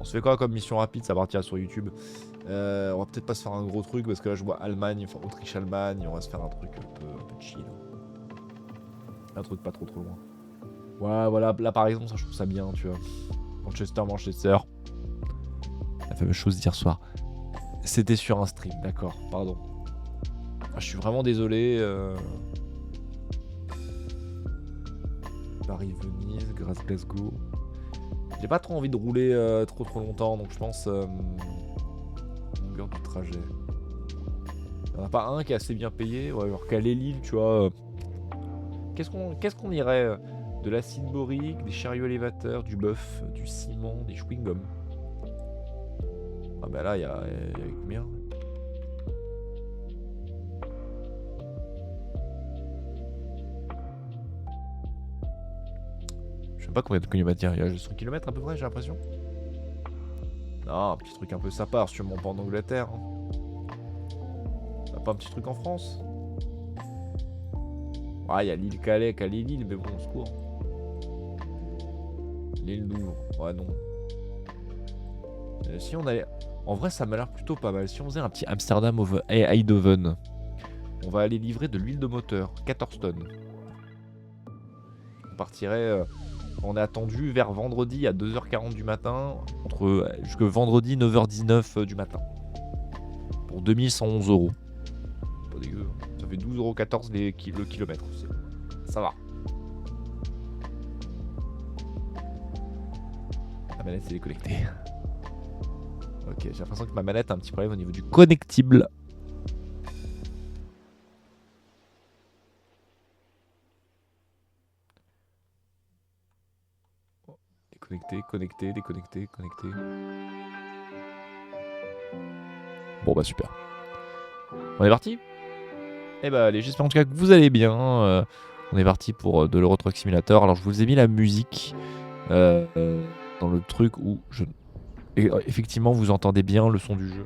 On se fait quoi comme mission rapide? Ça partira sur YouTube. On va peut-être pas se faire un gros truc parce que là je vois Allemagne, enfin Autriche-Allemagne. On va se faire un truc un peu chill. Un truc pas trop loin. Ouais, voilà, là par exemple, ça, je trouve ça bien, tu vois. Manchester. La fameuse chose d'hier soir. C'était sur un stream, d'accord, pardon. Ah, je suis vraiment désolé. Paris-Venise, Glasgow. J'ai pas trop envie de rouler trop longtemps, donc je pense longueur du trajet. Il n'y en a pas un qui est assez bien payé, ouais, genre Calais-Lille, tu vois. Qu'est-ce qu'on irait de l'acide borique, des chariots élévateurs, du bœuf, du ciment, des chewing-gums. Ah bah là, il y a combien? Je sais pas combien de kilomètres il y a juste 100 km à peu près, j'ai l'impression. Non, un petit truc un peu sympa, sûrement pas en Angleterre. Hein. T'as pas un petit truc en France? Ah, il y a l'île Calais, Calais-Lille, mais bon, au secours. L'île Douvres, ouais, non. Si on allait. En vrai, ça m'a l'air plutôt pas mal. Si on faisait un petit Amsterdam et Eindhoven, on va aller livrer de l'huile de moteur, 14 tonnes. On partirait. On est attendu vers vendredi à 2h40 du matin, jusque vendredi 9h19 du matin. Pour 2111 €. Pas dégueu. Hein. Ça fait 12,14 € le kilomètre. Ça va. La manette s'est déconnectée. Ok, j'ai l'impression que ma manette a un petit problème au niveau du connectible. Déconnecté. Bon bah super. On est parti? Eh bah allez, j'espère en tout cas que vous allez bien. On est parti pour de l'Euro Truck Simulator. Alors je vous ai mis la musique dans le truc où effectivement vous entendez bien le son du jeu.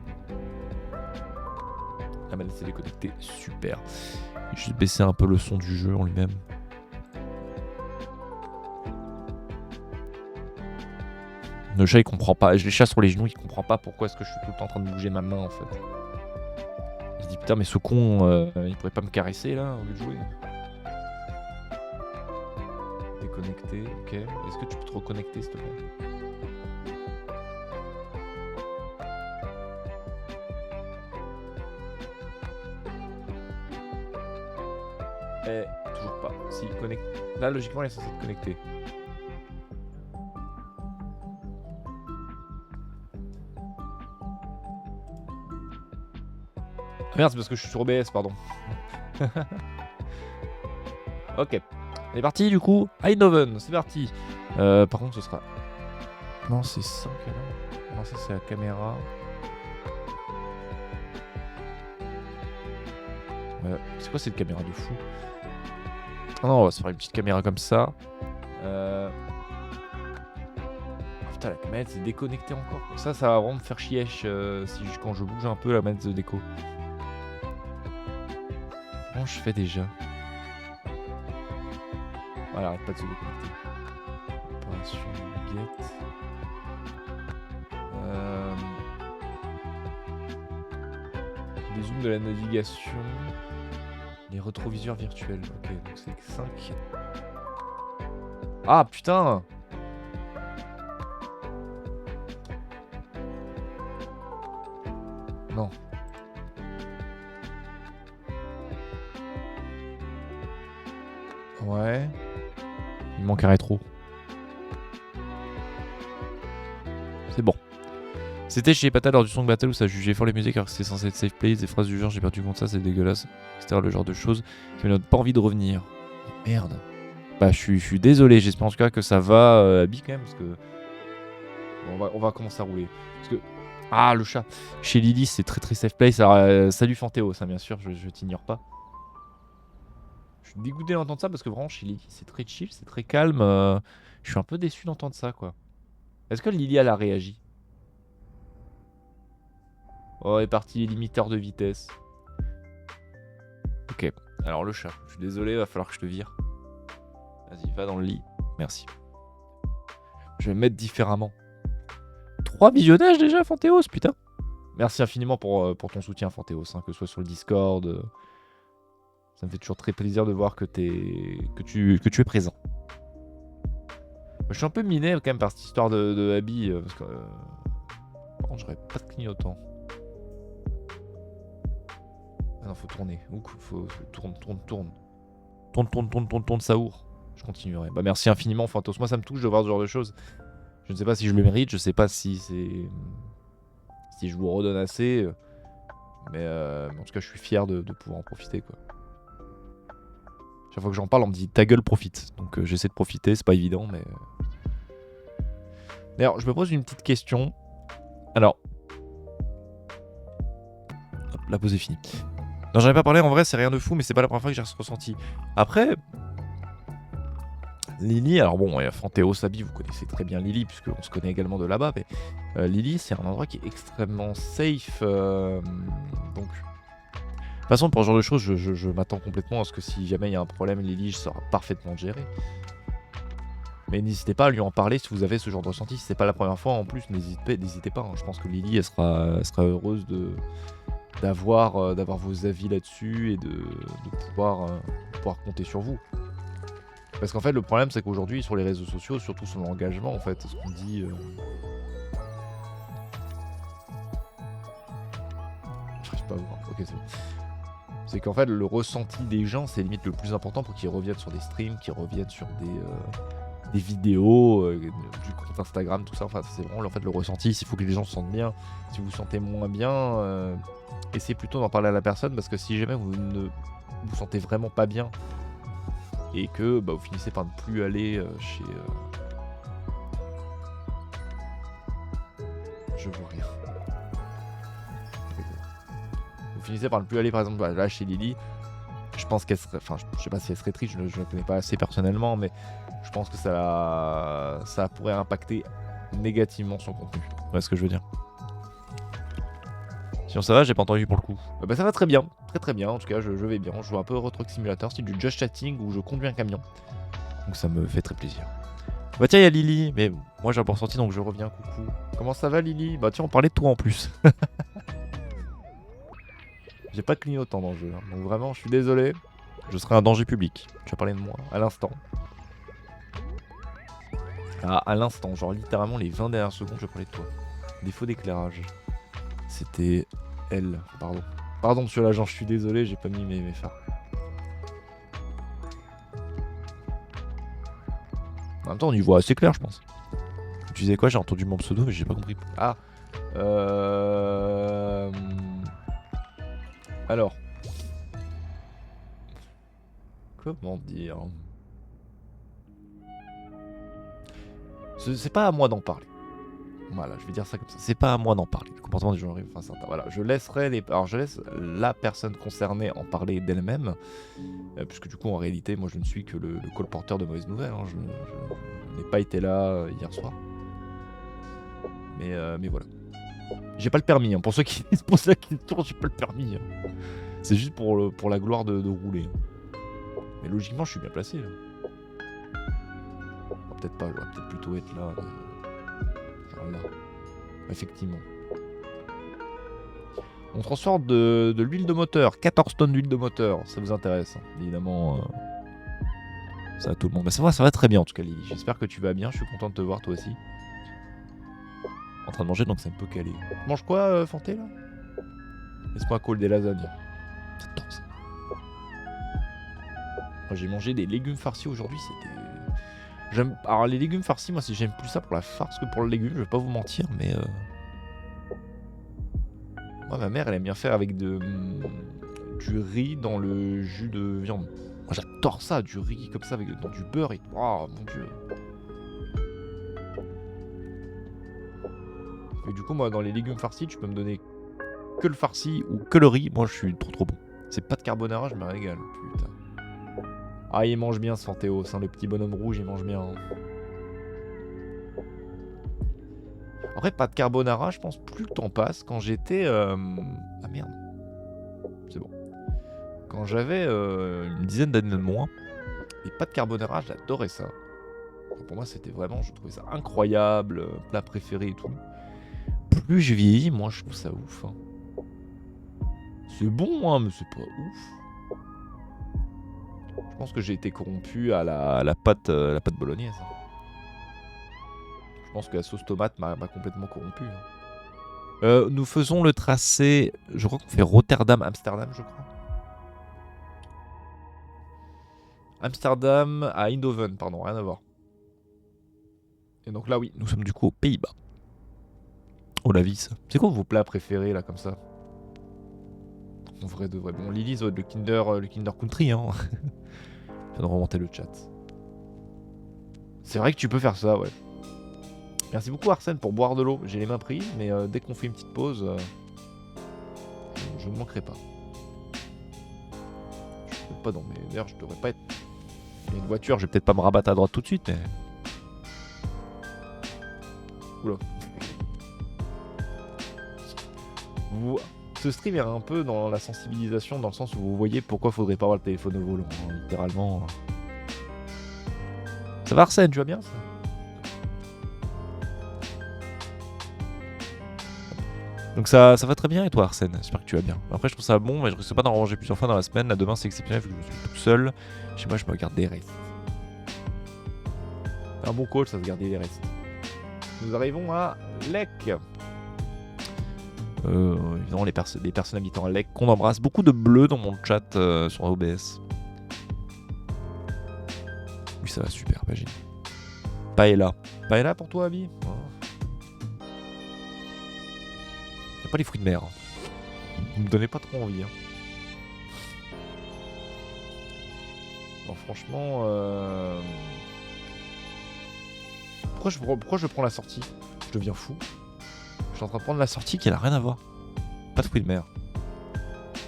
La manette s'est déconnectée, super. Je vais juste baisser un peu le son du jeu en lui-même. Le chat il comprend pas, je l'ai chat sur les genoux, il comprend pas pourquoi est-ce que je suis tout le temps en train de bouger ma main en fait. Il se dit putain mais ce con il pourrait pas me caresser là au lieu de jouer. Déconnecté, ok. Est-ce que tu peux te reconnecter s'il te plaît? Toujours pas. Si, connecte. Là logiquement il est censé être connecté. Ah merde, c'est parce que je suis sur OBS, pardon. Ok. On est parti du coup. Eindhoven, c'est parti. Par contre, ce sera. Non, c'est ça. Non, ça c'est la caméra. C'est quoi cette caméra de fou? Ah non, on va se faire une petite caméra comme ça. Oh, putain, la manette s'est déconnectée encore. Ça va vraiment me faire chier quand je bouge un peu la manette de déco. Comment je fais déjà? Voilà, arrête pas de se déconnecter. Opération get. Les zooms de la navigation. Les rétroviseurs virtuels. Ok, donc c'est 5. Ah putain! Non. Ouais. Il manque un rétro. C'est bon. C'était chez Pata lors du Song Battle où ça jugeait fort les musiques alors que c'était censé être safe play, des phrases du genre j'ai perdu contre ça, c'est dégueulasse, etc. Le genre de choses qui me donnent pas envie de revenir. Merde. Bah je suis désolé, j'espère en tout cas que ça va à Bi quand même parce que on va commencer à rouler. Parce que ah le chat. Chez Lily c'est très safe play, salut Fanthéo, ça bien sûr, je t'ignore pas. Je suis dégoûté d'entendre ça parce que vraiment chez Lily c'est très chill, c'est très calme. Je suis un peu déçu d'entendre ça quoi. Est-ce que Lily elle a réagi? Oh, est parti, limiteur de vitesse. Ok, alors le chat. Je suis désolé, va falloir que je te vire. Vas-y, va dans le lit. Merci. Je vais me mettre différemment. 3 visionnages déjà, Fanthéos, putain. Merci infiniment pour ton soutien, Fanthéos, hein, que ce soit sur le Discord. Ça me fait toujours très plaisir de voir que tu es présent. Je suis un peu miné quand même par cette histoire de Abby, parce que par contre j'aurais pas de clignotant. Ah non, faut tourner. Faut tourne, Saour. Je continuerai. Bah merci infiniment, Fantos. Moi ça me touche de voir ce genre de choses. Je ne sais pas si je le mérite, je sais pas si je vous redonne assez. Mais en tout cas je suis fier de pouvoir en profiter, quoi. Chaque fois que j'en parle, on me dit ta gueule, profite. Donc j'essaie de profiter, c'est pas évident, mais. D'ailleurs, je me pose une petite question. Alors. Hop, la pause est finie. Non, j'en ai pas parlé, en vrai, c'est rien de fou, mais c'est pas la première fois que j'ai ce ressenti. Après. Lily, alors bon, Fanthéos, Sabi, vous connaissez très bien Lily, puisqu'on se connaît également de là-bas, mais Lily, c'est un endroit qui est extrêmement safe. Donc. De toute façon, pour ce genre de choses, je m'attends complètement à ce que si jamais il y a un problème, Lily sera parfaitement gérée. Mais n'hésitez pas à lui en parler si vous avez ce genre de ressenti. Si c'est pas la première fois, en plus, n'hésitez pas. Hein. Je pense que Lily, elle sera heureuse d'avoir vos avis là-dessus et de pouvoir compter sur vous. Parce qu'en fait, le problème, c'est qu'aujourd'hui, sur les réseaux sociaux, surtout sur l'engagement, en fait, ce qu'on dit. J'arrive pas à voir. Ok, c'est bon. C'est qu'en fait, le ressenti des gens, c'est limite le plus important pour qu'ils reviennent sur des streams, qu'ils reviennent sur des vidéos, du compte Instagram, tout ça. Enfin, c'est vraiment en fait, le ressenti. Il faut que les gens se sentent bien. Si vous vous sentez moins bien, essayez plutôt d'en parler à la personne, parce que si jamais vous ne vous sentez vraiment pas bien et que vous finissez par ne plus aller chez... Je vois rien. Vous finissez par ne plus aller par exemple là chez Lily, je pense qu'elle serait, enfin je sais pas si elle serait triste, je ne la connais pas assez personnellement, mais je pense que ça pourrait impacter négativement son contenu. Vous voyez ce que je veux dire? Sinon ça va, j'ai pas entendu pour le coup. Ça va très bien, très bien, en tout cas je vais bien, je joue un peu Euro Truck Simulator, c'est du Just Chatting où je conduis un camion, donc ça me fait très plaisir. Bah tiens, il y a Lily, mais moi j'ai un peu ressenti donc je reviens, coucou. Comment ça va Lily? Bah tiens, on parlait de toi en plus. J'ai pas de clignotant dans le jeu, hein. Donc vraiment, je suis désolé. Je serai un danger public. Tu as parlé de moi, à l'instant. Ah, à l'instant, genre littéralement les 20 dernières secondes, je parlais de toi. Défaut d'éclairage. C'était elle, pardon. Pardon, monsieur l'agent, je suis désolé, j'ai pas mis mes phares. En même temps, on y voit assez clair, je pense. Tu disais quoi? J'ai entendu mon pseudo, mais j'ai pas compris. Ah. Alors. Comment dire? C'est pas à moi d'en parler. Voilà, je vais dire ça comme ça. C'est pas à moi d'en parler. Le comportement des gens arrive face à ça. Voilà, je laisse la personne concernée en parler d'elle-même. Puisque du coup, en réalité, moi je ne suis que le colporteur de mauvaises nouvelles. Hein. Je n'ai pas été là hier soir. Mais voilà. J'ai pas le permis, hein. Pour ceux qui se posent la question, j'ai pas le permis. Hein. C'est juste pour la gloire de rouler. Mais logiquement, je suis bien placé là. Enfin, peut-être pas, j'aurais peut-être plutôt être là. Genre là. Effectivement. On transporte de l'huile de moteur, 14 tonnes d'huile de moteur, ça vous intéresse, hein. Évidemment. Ça va tout le monde. Mais ça va très bien en tout cas, Lily. J'espère que tu vas bien, je suis content de te voir toi aussi. En train de manger, donc c'est un peu calé. Tu manges quoi, Fanté, là? Laisse-moi call des lasagnes. J'adore ça. J'ai mangé des légumes farcis aujourd'hui, c'était... Alors les légumes farcis, moi j'aime plus ça pour la farce que pour le légume, je vais pas vous mentir, mais... Moi ma mère elle aime bien faire avec du riz dans le jus de viande. Moi j'adore ça, du riz comme ça, dans du beurre et... Oh mon dieu. Et du coup moi dans les légumes farcis, tu peux me donner que le farci ou que le riz, moi je suis trop bon. C'est pas de carbonara, je me régale, putain. Ah, il mange bien ce Fanthéos, hein, le petit bonhomme rouge, il mange bien. Hein. En vrai, pas de carbonara, je pense plus le temps passe. Quand j'étais... Ah merde. C'est bon. Quand j'avais une dizaine d'années de moins, et pas de carbonara, j'adorais ça. Pour moi, c'était vraiment... Je trouvais ça incroyable, plat préféré et tout. plus je vieillis, moins je trouve ça ouf. Hein. C'est bon, hein, mais c'est pas ouf. Je pense que j'ai été corrompu à la pâte bolognaise. Je pense que la sauce tomate m'a complètement corrompu. Hein. Nous faisons le tracé, je crois qu'on fait Rotterdam, Amsterdam, je crois. Amsterdam à Eindhoven, pardon, rien à voir. Et donc là, oui, nous sommes du coup aux Pays-Bas. Oh la vis. C'est quoi vos plats préférés là comme ça? En vrai de vrai. Bon, Lily, ça doit être le Kinder Country, hein. Je viens de remonter le chat. C'est vrai que tu peux faire ça, ouais. Merci beaucoup Arsène pour boire de l'eau. J'ai les mains prises, mais dès qu'on fait une petite pause, je ne manquerai pas. Je ne pas dans mes... D'ailleurs, je devrais pas être... Il y a une voiture, je vais peut-être pas me rabattre à droite tout de suite, mais... Oula. Ce stream est un peu dans la sensibilisation, dans le sens où vous voyez pourquoi faudrait pas avoir le téléphone au volant, hein, littéralement. Ça va Arsène, tu vas bien ça? Donc ça va très bien et toi Arsène, j'espère que tu vas bien. Après je trouve ça bon mais je risque pas d'en ranger plusieurs fois dans la semaine. Là demain c'est exceptionnel vu que je suis tout seul. Chez moi je me garde des restes. C'est un bon call ça se garder des restes. Nous arrivons à Lec. Évidemment les personnes habitant à Lec qu'on embrasse. Beaucoup de bleus dans mon chat sur OBS. Oui ça va super, imagine. Paella. Paella pour toi Abby? Pas les fruits de mer. Vous me donnez pas trop envie. Hein. Non, franchement... Pourquoi je prends la sortie? Je deviens fou. Je suis en train de prendre la sortie qui n'a rien à voir. Pas de fruits de mer.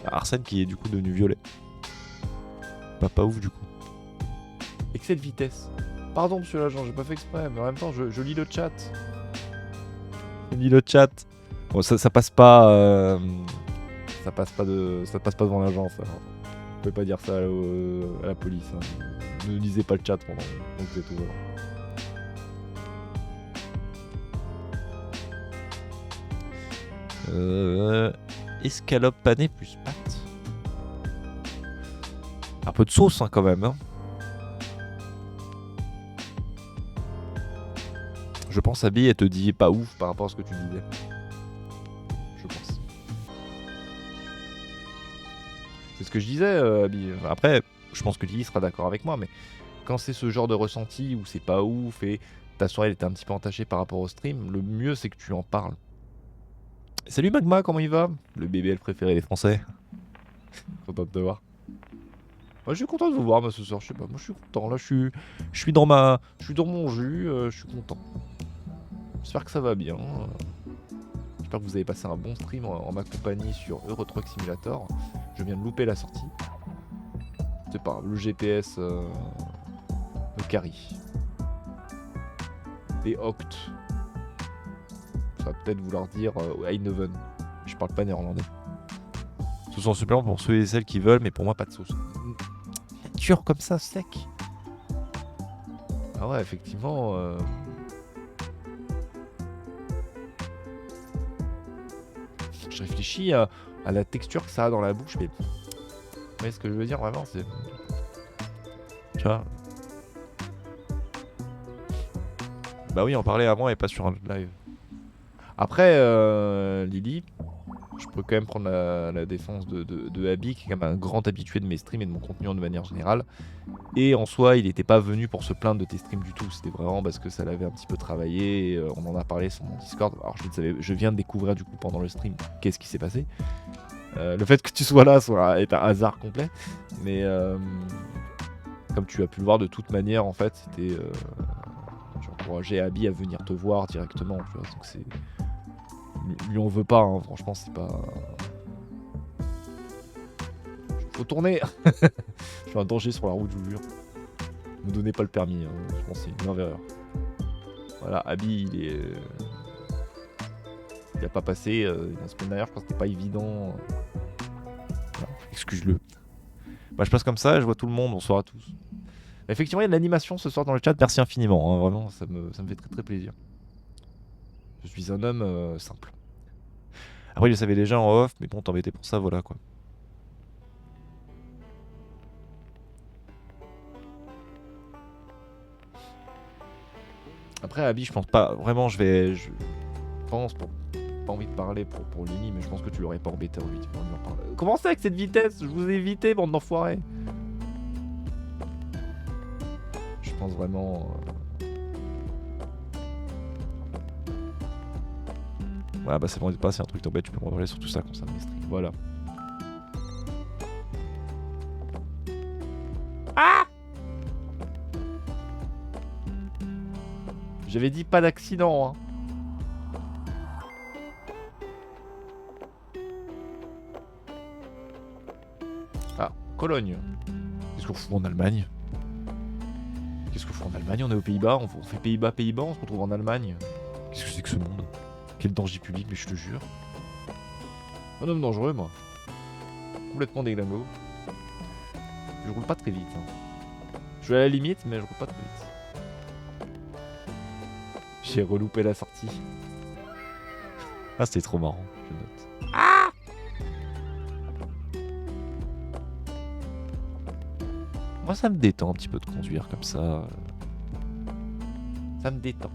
Arsène qui est du coup devenu violet. Pas ouf du coup. Excès de vitesse. Pardon monsieur l'agent, j'ai pas fait exprès, mais en même temps je lis le chat. Je lis le chat. Bon, ça passe pas. Ça passe pas devant l'agence. Vous pouvez pas dire ça à la police. Hein. Ne lisez pas le chat pendant que vous êtes ouvert. Escalope panée plus pâte. Un peu de sauce hein, quand même. Hein. Je pense Abby, elle te dit pas ouf par rapport à ce que tu disais. Je pense. C'est ce que je disais, Abby. Après, je pense que Lily sera d'accord avec moi, mais quand c'est ce genre de ressenti où c'est pas ouf et ta soirée elle était un petit peu entachée par rapport au stream, le mieux c'est que tu en parles. Salut Magma, comment il va? Le BBL préféré des Français. Content de te voir. Moi, je suis content de vous voir ce soir, je sais pas, moi je suis content, là je suis dans mon jus, je suis content. J'espère que ça va bien. J'espère que vous avez passé un bon stream en ma compagnie sur Euro Truck Simulator. Je viens de louper la sortie. C'est pas grave, le GPS me carry. Et Oct. Ça va peut-être vouloir dire Eindhoven. Je parle pas néerlandais. Sauce en supplément pour ceux et celles qui veulent, mais pour moi pas de sauce. Nature comme ça, sec. Ah ouais, effectivement. Je réfléchis à la texture que ça a dans la bouche, mais... Vous voyez ce que je veux dire, vraiment, c'est... Tu vois? Bah oui, on parlait avant et pas sur un live. Après, Lily, je peux quand même prendre la défense de Abby, qui est quand même un grand habitué de mes streams et de mon contenu de manière générale. Et en soi, il n'était pas venu pour se plaindre de tes streams du tout. C'était vraiment parce que ça l'avait un petit peu travaillé. Et, on en a parlé sur mon Discord. Alors je viens de découvrir du coup pendant le stream qu'est-ce qui s'est passé. Le fait que tu sois là est un hasard complet. Mais comme tu as pu le voir de toute manière, en fait, c'était... J'encourageais Abby à venir te voir directement. Tu vois, donc c'est... Lui on veut pas, hein. Franchement c'est pas... Faut tourner. Je suis un danger sur la route, je vous jure. Ne me donnez pas le permis, hein. Je pense que c'est une grave erreur. Voilà, Abby il a pas passé la semaine dernière, je pense que c'était pas évident. Voilà, excuse-le. Bah je passe comme ça, je vois tout le monde, bonsoir à tous. Effectivement il y a de l'animation ce soir dans le chat, merci infiniment, hein. Vraiment ça me fait très très plaisir. Je suis un homme simple. Après, il le savait déjà en off, mais bon, t'embêter pour ça, voilà quoi. Après, Abby, je pense pas. Vraiment, je pense pour. Pas envie de parler pour Lenny, mais je pense que tu l'aurais pas embêté en lui. Comment c'est avec cette vitesse? Je vous ai évité, bande d'enfoirés. Je pense vraiment. Voilà, bah c'est bon, pas, c'est un truc t'embête, tu peux me reparler sur tout ça concernant les streams. Voilà. Ah! J'avais dit pas d'accident, hein. Ah, Cologne. Qu'est-ce qu'on fout en Allemagne? Qu'est-ce qu'on fout en Allemagne? On est aux Pays-Bas, on fait Pays-Bas, on se retrouve en Allemagne. Qu'est-ce que c'est que ce monde? Quel danger public, mais je te jure. Un homme dangereux, moi. Complètement déglingo. Je roule pas très vite. Hein. Je suis à la limite, mais je roule pas très vite. J'ai reloupé la sortie. Ah, c'était trop marrant, je note. Ah! Moi, ça me détend un petit peu de conduire comme ça. Ça me détend.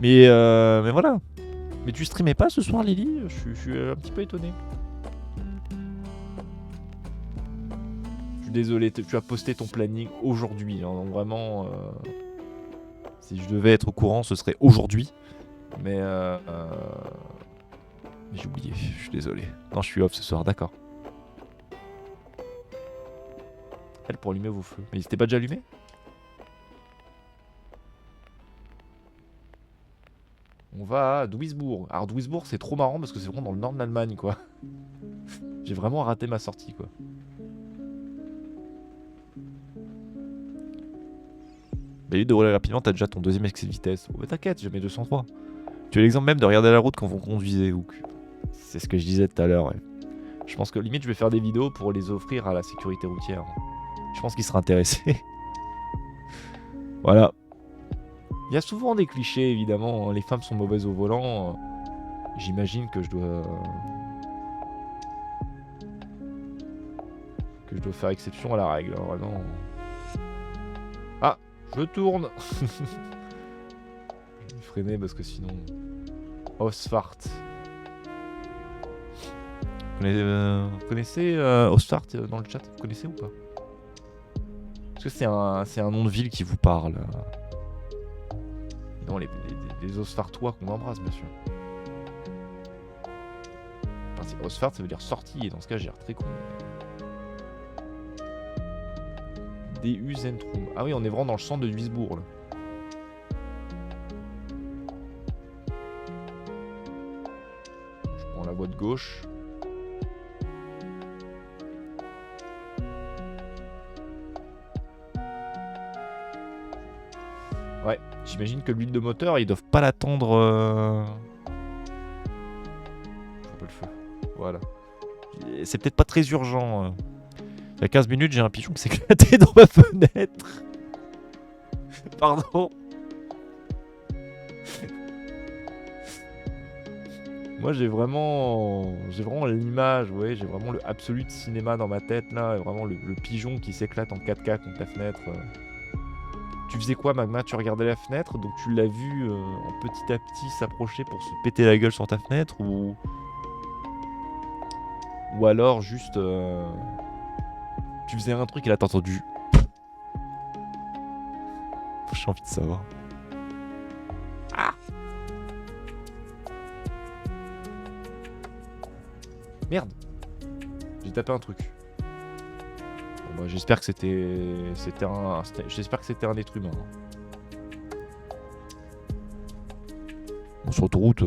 Mais voilà. Mais tu streamais pas ce soir, Lily? Je suis un petit peu étonné. Je suis désolé, tu as posté ton planning aujourd'hui. Hein, donc vraiment, si je devais être au courant, ce serait aujourd'hui. Mais j'ai oublié, je suis désolé. Non, je suis off ce soir, d'accord. Elle pour allumer vos feux. Mais ils étaient pas déjà allumés? On va à Duisbourg. Alors Duisbourg c'est trop marrant parce que c'est vraiment dans le nord de l'Allemagne quoi. J'ai vraiment raté ma sortie quoi. Bah lui de rouler rapidement, t'as déjà ton deuxième excès de vitesse. Oh, mais t'inquiète, j'ai mes 203. Tu as l'exemple même de regarder la route quand vous conduisez. C'est ce que je disais tout à l'heure. Ouais. Je pense que limite je vais faire des vidéos pour les offrir à la sécurité routière. Je pense qu'ils seraient intéressés. Voilà. Il y a souvent des clichés évidemment. Les femmes sont mauvaises au volant. J'imagine que je dois faire exception à la règle. Hein, vraiment. Ah, je tourne. Je vais freiner parce que sinon. Osfart. Vous connaissez Osfart dans le chat? Vous connaissez ou pas? Est-ce que c'est un nom de ville qui vous parle? Non, les Osfartois qu'on embrasse, bien sûr. Enfin, Osfart, ça veut dire sortie, et dans ce cas, j'ai l'air très con. DU Zentrum. Ah oui, on est vraiment dans le centre de Duisbourg, là. Je prends la voie de gauche. Ouais, j'imagine que l'huile de moteur, ils doivent pas l'attendre. Faut pas le feu. Voilà. C'est peut-être pas très urgent. Il y a 15 minutes, j'ai un pigeon qui s'est éclaté dans ma fenêtre. Pardon. Moi, j'ai vraiment l'image, ouais, j'ai vraiment le absolu cinéma dans ma tête là, et vraiment le pigeon qui s'éclate en 4K contre la fenêtre. Tu faisais quoi, Magma? Tu regardais la fenêtre, donc tu l'as vu en petit à petit s'approcher pour se péter la gueule sur ta fenêtre, ou alors juste tu faisais un truc et là t'as entendu. J'ai envie de savoir. Ah! Merde! J'ai tapé un truc. Bon, bah, j'espère que c'était un être humain. Bon, sur autoroute.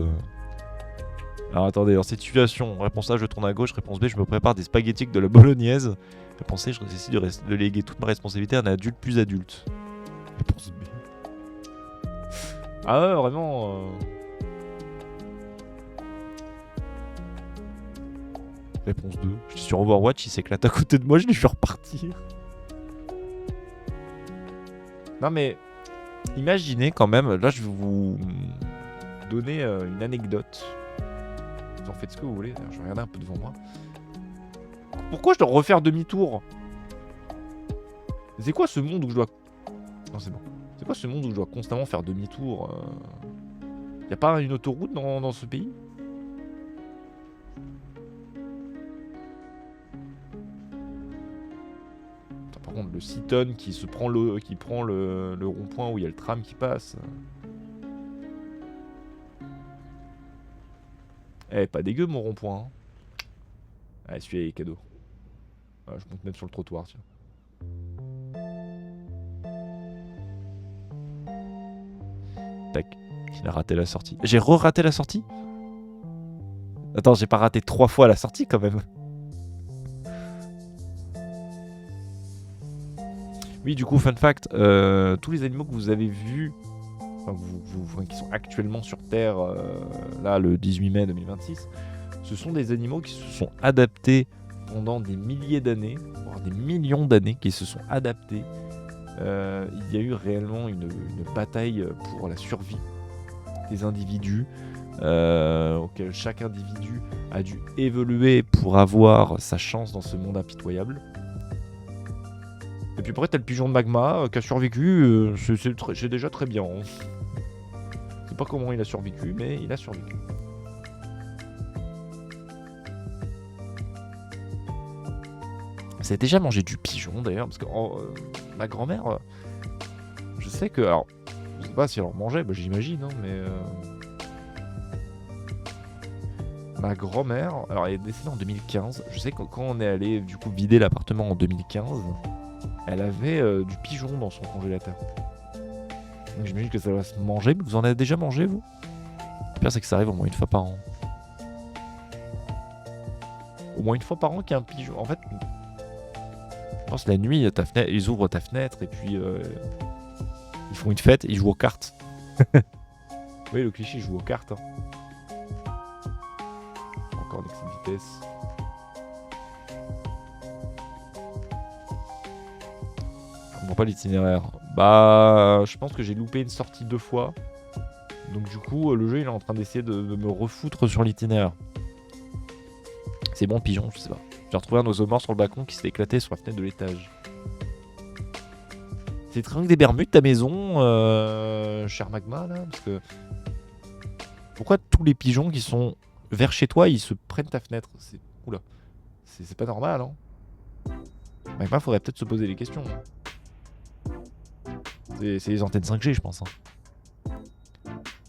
Alors attendez, dans cette situation, réponse A, je tourne à gauche, réponse B, je me prépare des spaghettis de la bolognaise. Réponse C, je décide de léguer toute ma responsabilité à un adulte plus adulte. Réponse B. Ah ouais, vraiment. Réponse 2. Je suis sur Overwatch, il s'éclate à côté de moi, je l'ai fait repartir. Non mais, imaginez quand même, là je vais vous donner une anecdote Vous en faites ce que vous voulez. D'ailleurs, je vais regarder un peu devant moi. Pourquoi je dois refaire demi-tour? C'est quoi ce monde où je dois... Non, c'est bon. C'est quoi ce monde où je dois constamment faire demi-tour Y a pas une autoroute dans ce pays? Attends, par contre, le Seaton qui prend le rond-point où il y a le tram qui passe. Eh, pas dégueu mon rond-point. Hein. Allez, celui-là est cadeau. Je monte même sur le trottoir, tiens. Tac. Il a raté la sortie. J'ai re-raté la sortie? Attends, j'ai pas raté 3 fois la sortie quand même. Oui, du coup, fun fact, tous les animaux que vous avez vus, qui sont actuellement sur Terre, là, le 18 mai 2026, ce sont des animaux qui se sont adaptés pendant des milliers d'années, voire des millions d'années, qui se sont adaptés. Il y a eu réellement une bataille pour la survie des individus, auquel chaque individu a dû évoluer pour avoir sa chance dans ce monde impitoyable. Et puis après, t'as le pigeon de magma qui a survécu, c'est déjà très bien. Hein. Je sais pas comment il a survécu, mais il a survécu. Vous avez déjà mangé du pigeon d'ailleurs, parce que ma grand-mère, je sais que, alors, je sais pas si elle en mangeait, bah, j'imagine, hein, mais ma grand-mère, alors elle est décédée en 2015. Je sais que quand on est allé du coup vider l'appartement en 2015, elle avait du pigeon dans son congélateur. Donc j'imagine que ça va se manger, mais vous en avez déjà mangé vous? Le pire c'est que ça arrive au moins une fois par an. Au moins une fois par an qu'il y a un pigeon. En fait, je pense la nuit, ils ouvrent ta fenêtre et puis ils font une fête, ils jouent aux cartes. Oui, le cliché, ils jouent aux cartes. Hein. Encore d'excès de vitesse. Je comprends pas l'itinéraire. Bah, je pense que j'ai loupé une sortie 2 fois. Donc du coup, le jeu, il est en train d'essayer de me refoutre sur l'itinéraire. C'est bon, pigeon, je sais pas. J'ai retrouvé un oiseau mort sur le balcon qui s'est éclaté sur la fenêtre de l'étage. C'est triangle des Bermudes ta maison, cher Magma, là? Parce que... Pourquoi tous les pigeons qui sont vers chez toi, ils se prennent ta fenêtre? Oula. C'est pas normal, hein? Magma, faudrait peut-être se poser des questions. C'est les antennes 5G, je pense. Hein.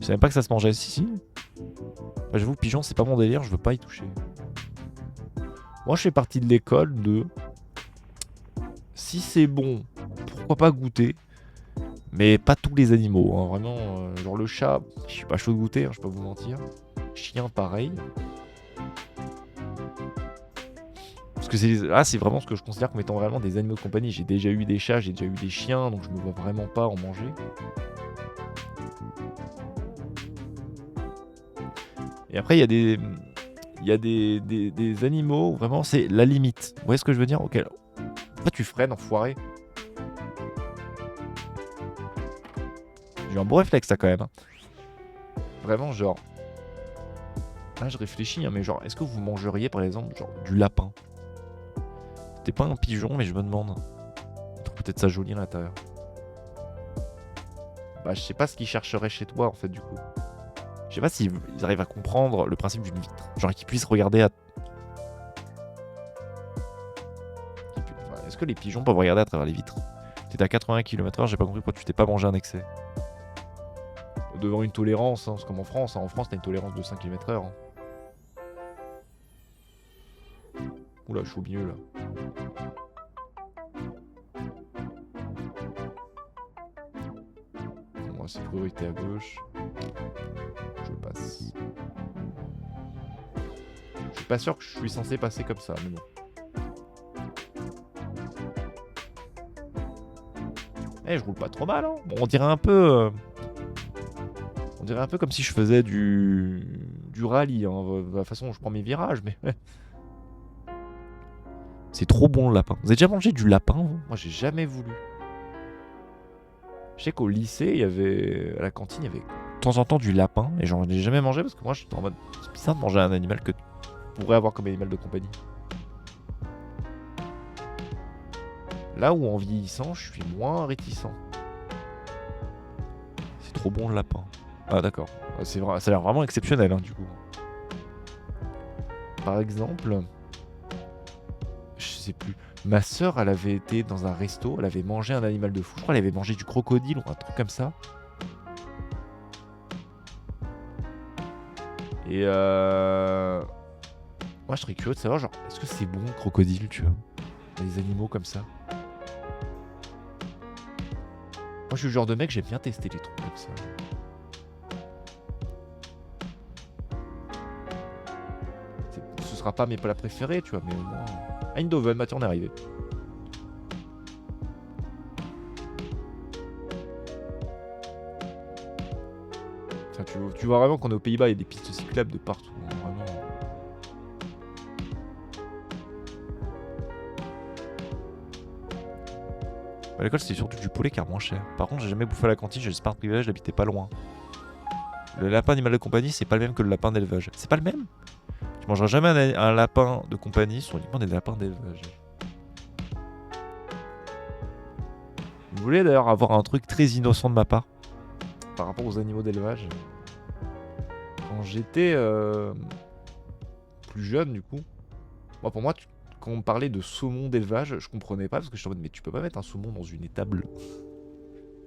Je savais même pas que ça se mangeait. Si. Bah, j'avoue, pigeon, c'est pas mon délire, je veux pas y toucher. Moi, je fais partie de l'école de... Si c'est bon, pourquoi pas goûter? Mais pas tous les animaux, hein. Vraiment. Genre le chat, je suis pas chaud de goûter, hein, je peux pas vous mentir. Chien, pareil. Parce que c'est vraiment ce que je considère comme étant vraiment des animaux de compagnie. J'ai déjà eu des chats, j'ai déjà eu des chiens, donc je me vois vraiment pas en manger. Et après, il y a des animaux où vraiment c'est la limite. Vous voyez ce que je veux dire? Ok. Après, tu freines, enfoiré. J'ai eu un bon réflexe, là, quand même. Hein. Vraiment, genre... Là, je réfléchis, hein, mais genre, est-ce que vous mangeriez, par exemple, genre, du lapin? C'était pas un pigeon, mais je me demande. Peut-être ça joli à l'intérieur. Bah, je sais pas ce qu'ils chercheraient chez toi, en fait, du coup. Je sais pas s'ils arrivent à comprendre le principe d'une vitre. Genre qu'ils puissent regarder à... Est-ce que les pigeons peuvent regarder à travers les vitres? T'es à 80 km/h, j'ai pas compris pourquoi tu t'es pas mangé un excès. Devant une tolérance, hein, c'est comme en France. Hein. En France, t'as une tolérance de 5 km/h. Hein. Oula, je suis au milieu là. Moi, c'est priorité à gauche. Je passe. Je suis pas sûr que je suis censé passer comme ça, mais bon. Je roule pas trop mal, hein. Bon, on dirait un peu... On dirait un peu comme si je faisais du rallye, hein. De la façon dont je prends mes virages, mais... C'est trop bon le lapin. Vous avez déjà mangé du lapin, vous? Moi, j'ai jamais voulu. Je sais qu'au lycée, il y avait... À la cantine, il y avait temps en temps du lapin, et j'en ai jamais mangé parce que moi je suis en mode c'est bizarre de manger un animal que tu pourrais avoir comme animal de compagnie. Là où en vieillissant, je suis moins réticent. C'est trop bon le lapin. Ah d'accord, c'est vrai, ça a l'air vraiment exceptionnel du coup. Par exemple, je sais plus, ma sœur elle avait été dans un resto, elle avait mangé un animal de fou, je crois qu'elle avait mangé du crocodile ou un truc comme ça. Et moi je serais curieux de savoir genre est-ce que c'est bon le crocodile, tu vois, les animaux comme ça. Moi je suis le genre de mec, j'aime bien tester les trucs comme ça. Ce sera pas mes plats préférés, tu vois, mais au moins... Eindhoven, Mathieu, on est arrivé. Enfin, tu vois vraiment qu'on est aux Pays-Bas, il y a des pistes cyclables de partout, hein, vraiment. À l'école, c'était surtout du poulet car moins cher. Par contre, j'ai jamais bouffé à la cantine, j'ai pas de privilège, j'habitais pas loin. Le lapin animal de compagnie, c'est pas le même que le lapin d'élevage. C'est pas le même? Tu mangeras jamais un lapin de compagnie, ce sont uniquement des lapins d'élevage. Vous voulez d'ailleurs avoir un truc très innocent de ma part par rapport aux animaux d'élevage? Quand j'étais plus jeune, du coup, moi, pour moi, quand on me parlait de saumon d'élevage, je comprenais pas parce que je suis en mode, mais tu peux pas mettre un saumon dans une étable.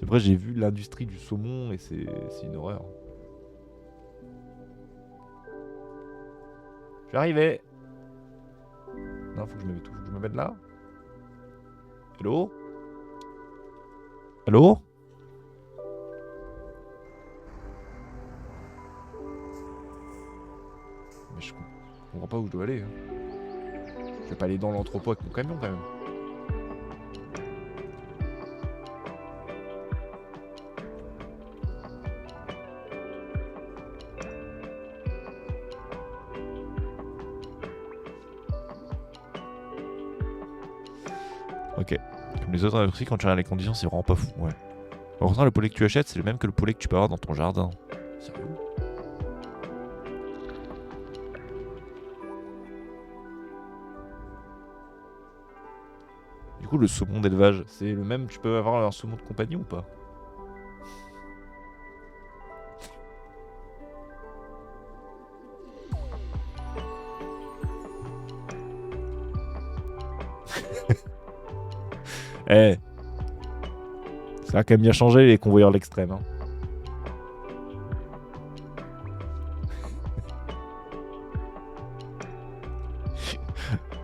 Après, j'ai vu l'industrie du saumon et c'est une horreur. Je suis arrivé. Non, faut que je me mette là. Hello? Allô? Mais je comprends pas où je dois aller. Je vais pas aller dans l'entrepôt avec mon camion quand même. Ok. Comme les autres industries, quand tu regardes les conditions, c'est vraiment pas fou, ouais. Pourtant, le poulet que tu achètes, c'est le même que le poulet que tu peux avoir dans ton jardin. Sérieux? Du coup, le saumon d'élevage, c'est le même, tu peux avoir un saumon de compagnie ou pas? Eh, ça a quand même bien changé les convoyeurs de l'extrême.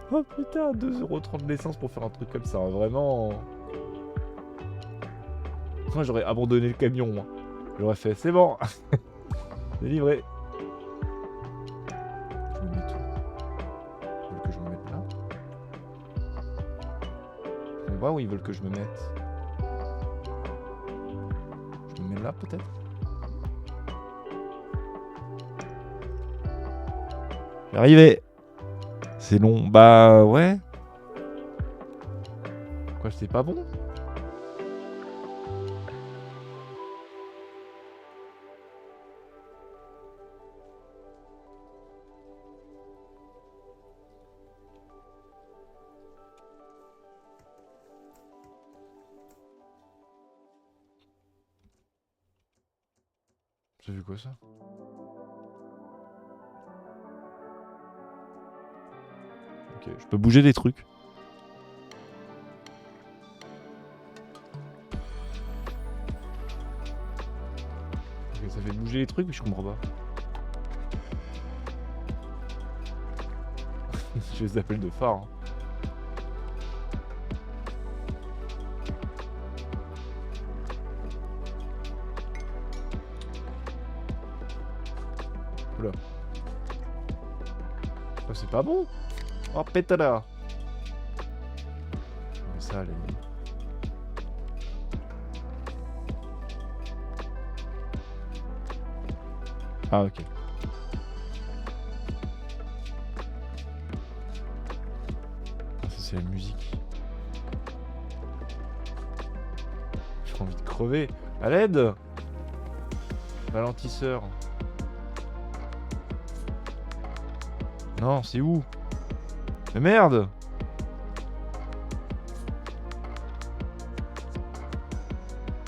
Oh putain, 2,30€ d'essence pour faire un truc comme ça, vraiment. Moi j'aurais abandonné le camion, moi. J'aurais fait, c'est bon. Délivré. Je me mets tout. Ils veulent que je me mette là. On voit où ils veulent que je me mette. Je me mets là peut-être. J'arrivais. C'est long. Bah ouais. Quoi, c'est pas bon? J'ai vu quoi ça? Ok, je peux bouger des trucs. Ok, ça fait bouger les trucs, mais je comprends pas. Je les appelle de phare. Oula. Oh, c'est pas bon. Oh pétala. Mais ça, allez. Ah ok. Ah, ça c'est la musique. J'ai envie de crever. À l'aide. Ralentisseur. Non, c'est où? Mais merde!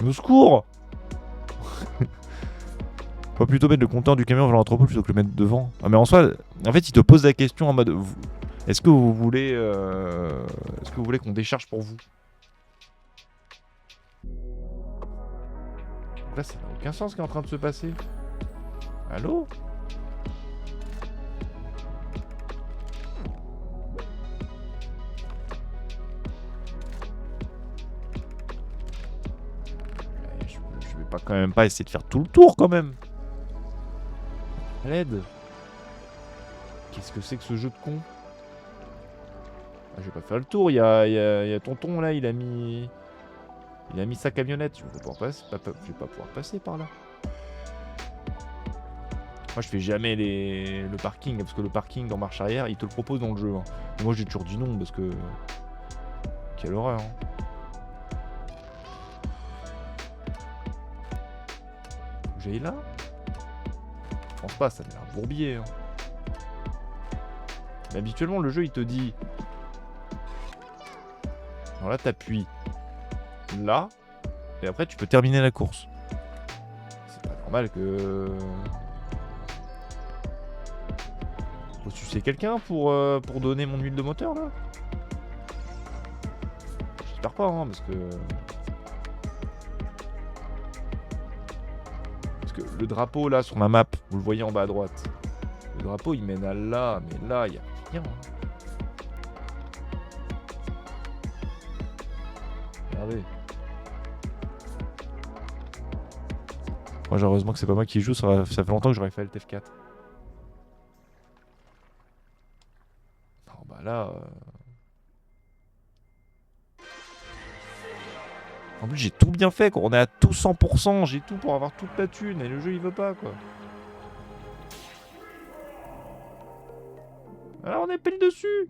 Au secours! Faut plutôt mettre le compteur du camion vers l'entrepôt plutôt que le mettre devant. Ah mais en soi, en fait, il te pose la question en mode est-ce que vous voulez qu'on décharge pour vous? Donc là, ça n'a aucun sens ce qui est en train de se passer. Allô? Je vais pas quand même pas essayer de faire tout le tour quand même. À l'aide. Qu'est-ce que c'est que ce jeu de con? Ah, je vais pas faire le tour, il y a tonton là, il a mis sa camionnette. Je vais pas pouvoir passer par là. Moi je fais jamais le parking, parce que le parking dans marche arrière, il te le propose dans le jeu. Hein. Et moi j'ai toujours dit non, parce que... Quelle horreur. Hein. Faut que j'aille là? Je pense pas, ça a l'air un bourbier. Hein. Mais habituellement le jeu il te dit... Alors là t'appuies là, et après tu peux terminer la course. C'est pas normal que... Faut sucer quelqu'un pour donner mon huile de moteur là? J'espère pas hein, parce que le drapeau là sur la map, vous le voyez en bas à droite. Le drapeau il mène à là, mais là il y a rien. Hein. Regardez. Moi heureusement que c'est pas moi qui joue, ça fait longtemps que j'aurais fait LTF4. Non bah là... En plus j'ai tout bien fait quoi, on est à tout 100%, j'ai tout pour avoir toute la thune et le jeu il veut pas quoi. Alors on est pile dessus.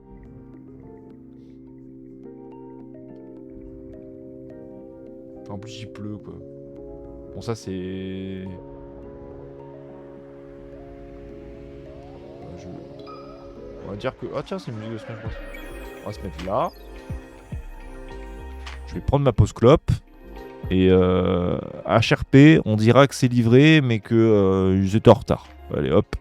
En plus il pleut quoi. Bon ça c'est... On va dire que... Ah tiens c'est une musique de Smash Bros. On va se mettre là. Je vais prendre ma pause clope. Et HRP, on dira que c'est livré, mais que ils étaient en retard. Allez, hop.